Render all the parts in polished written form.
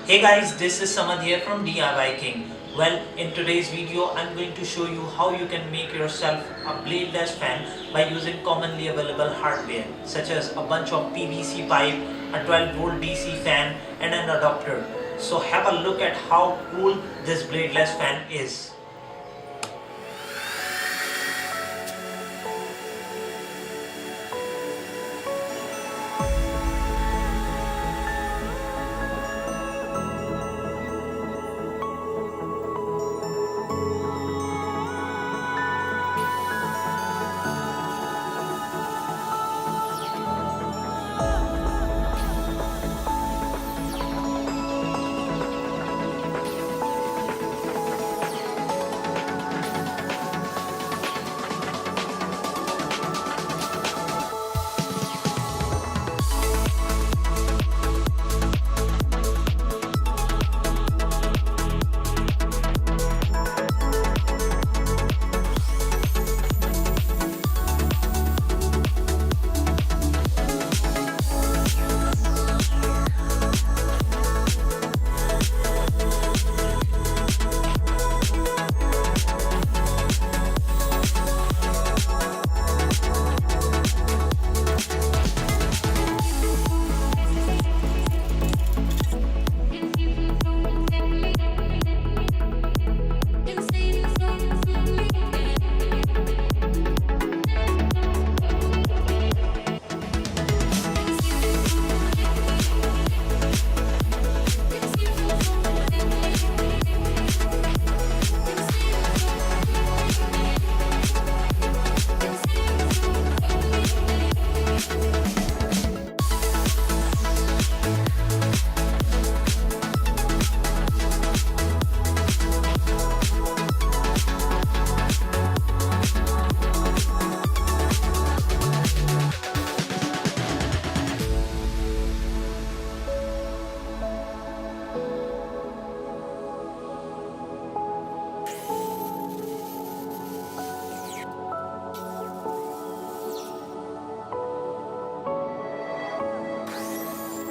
Hey guys, this is Samad here from DIY King. Well, in today's video, I'm going to show you how you can make yourself a bladeless fan by using commonly available hardware, such as a bunch of PVC pipe, a 12-volt DC fan, and an adapter. So have a look at how cool this bladeless fan is.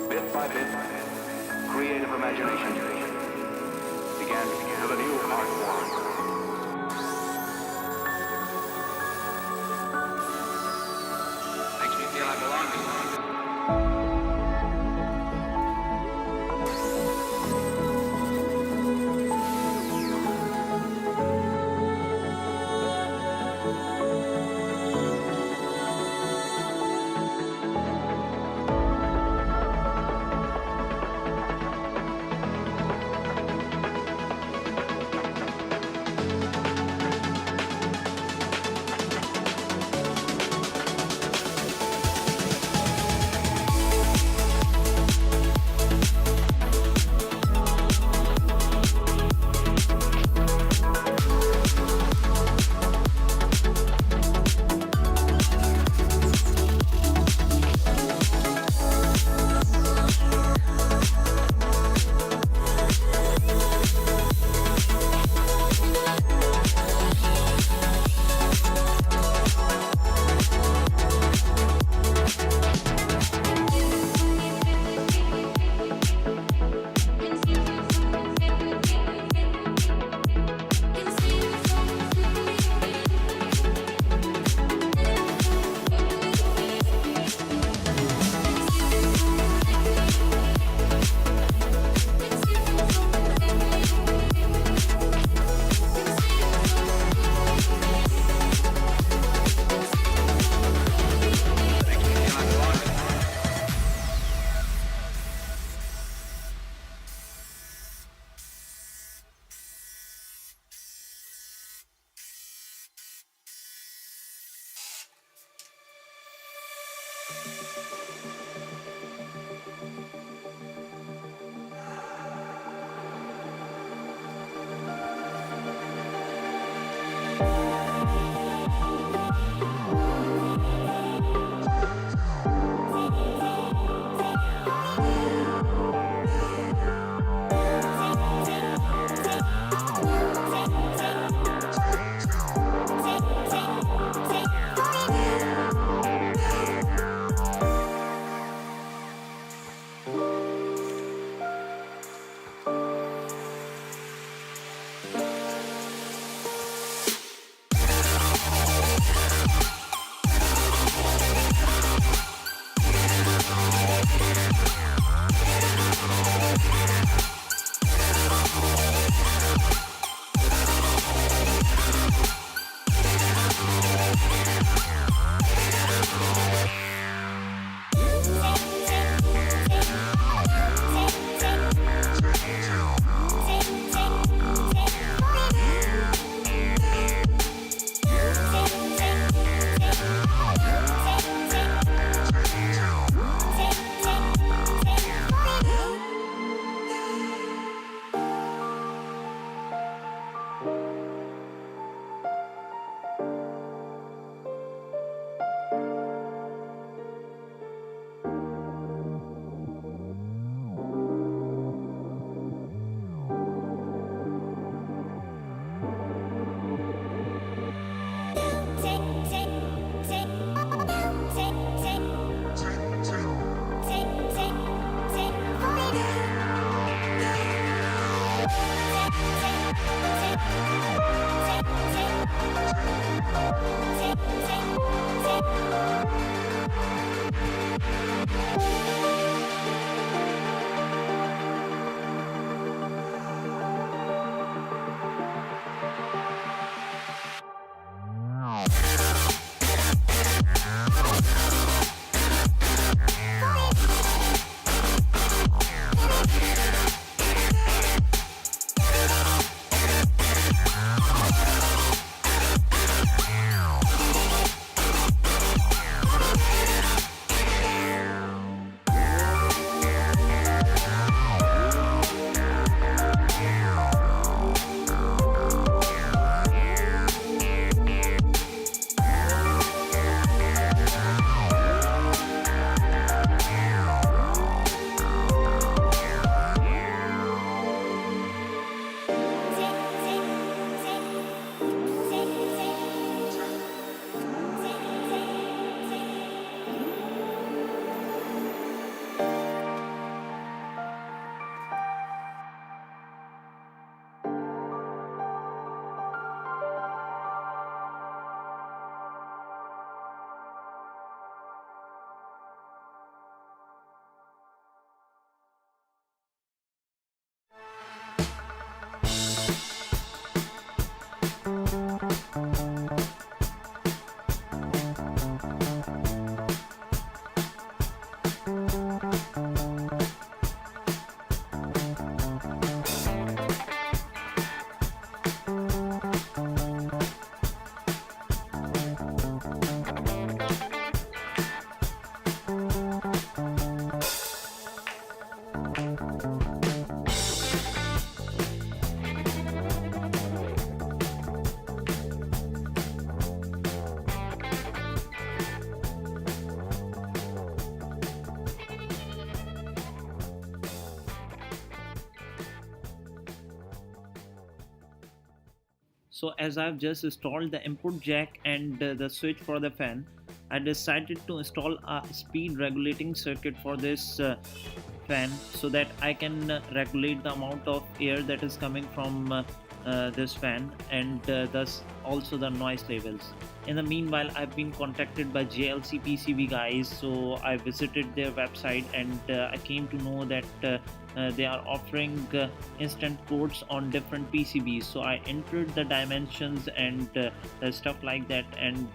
Bit by bit, creative imagination began to give a new art form. Makes me feel I belong to something. So as I've just installed the input jack and the switch for the fan, I decided to install a speed regulating circuit for this fan so that I can regulate the amount of air that is coming from this fan, and thus also the noise levels. In the meanwhile, I've been contacted by JLC PCB guys, so I visited their website and I came to know that they are offering instant quotes on different PCBs. So I entered the dimensions and stuff like that, and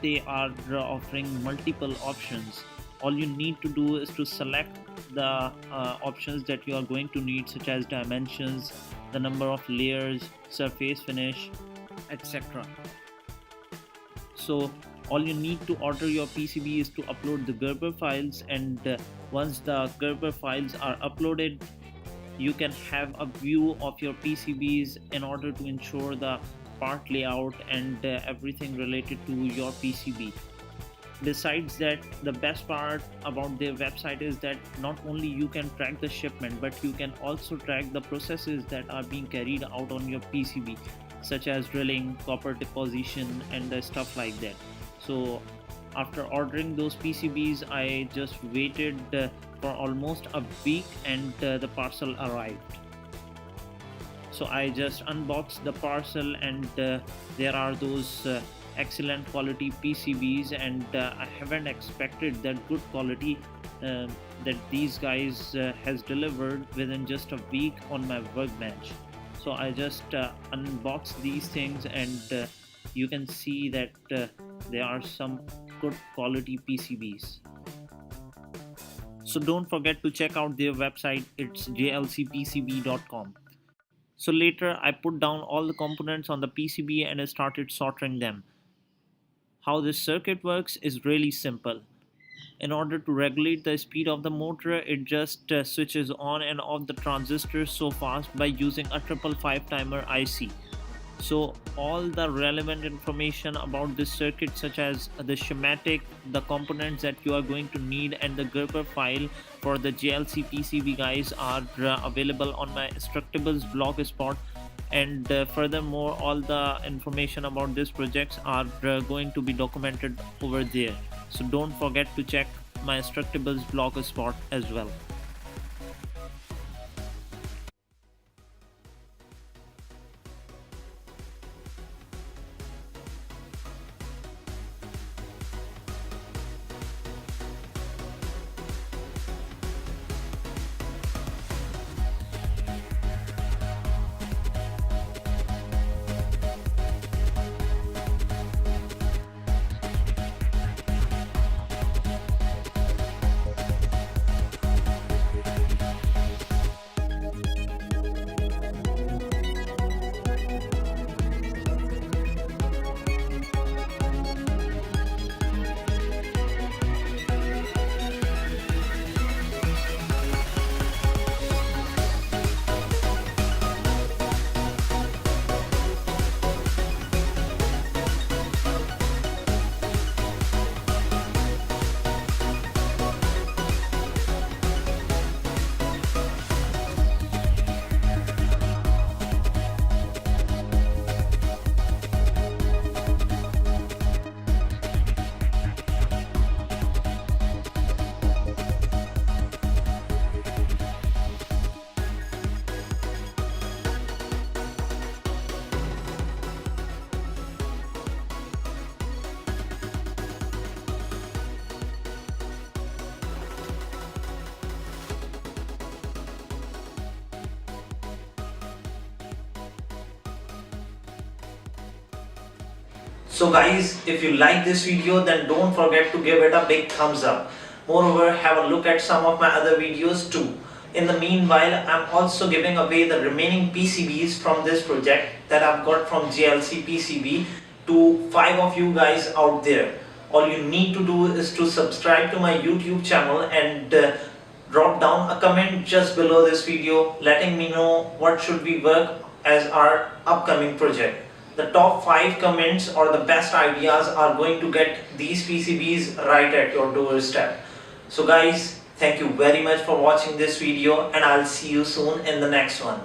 they are offering multiple options. All you need to do is to select the options that you are going to need, such as dimensions, the number of layers, surface finish, etc. So all you need to order your PCB is to upload the Gerber files, and once the Gerber files are uploaded, you can have a view of your PCBs in order to ensure the part layout and everything related to your PCB. Besides that, the best part about their website is that not only you can track the shipment, but you can also track the processes that are being carried out on your PCB, such as drilling, copper deposition, and stuff like that. So after ordering those PCBs, I just waited for almost a week, and the parcel arrived. So I just unboxed the parcel, and there are those excellent quality PCBs, and I haven't expected that good quality that these guys has delivered within just a week on my workbench. So I just unboxed these things, and you can see that there are some good quality PCBs. So don't forget to check out their website. It's jlcpcb.com. So later I put down all the components on the PCB and I started soldering them. How this circuit works is really simple. In order to regulate the speed of the motor, it just switches on and off the transistors so fast by using a 555 timer IC. So all the relevant information about this circuit, such as the schematic, the components that you are going to need, and the Gerber file for the JLC PCB guys are available on my Instructables blog spot. And furthermore, all the information about these projects are going to be documented over there. So don't forget to check my Instructables blog spot as well. So guys, if you like this video, then don't forget to give it a big thumbs up. Moreover, have a look at some of my other videos too. In the meanwhile, I'm also giving away the remaining PCBs from this project that I've got from JLC PCB to 5 of you guys out there. All you need to do is to subscribe to my YouTube channel and drop down a comment just below this video letting me know what should we work as our upcoming project. The top 5 comments or the best ideas are going to get these PCBs right at your doorstep. So guys, thank you very much for watching this video and I'll see you soon in the next one.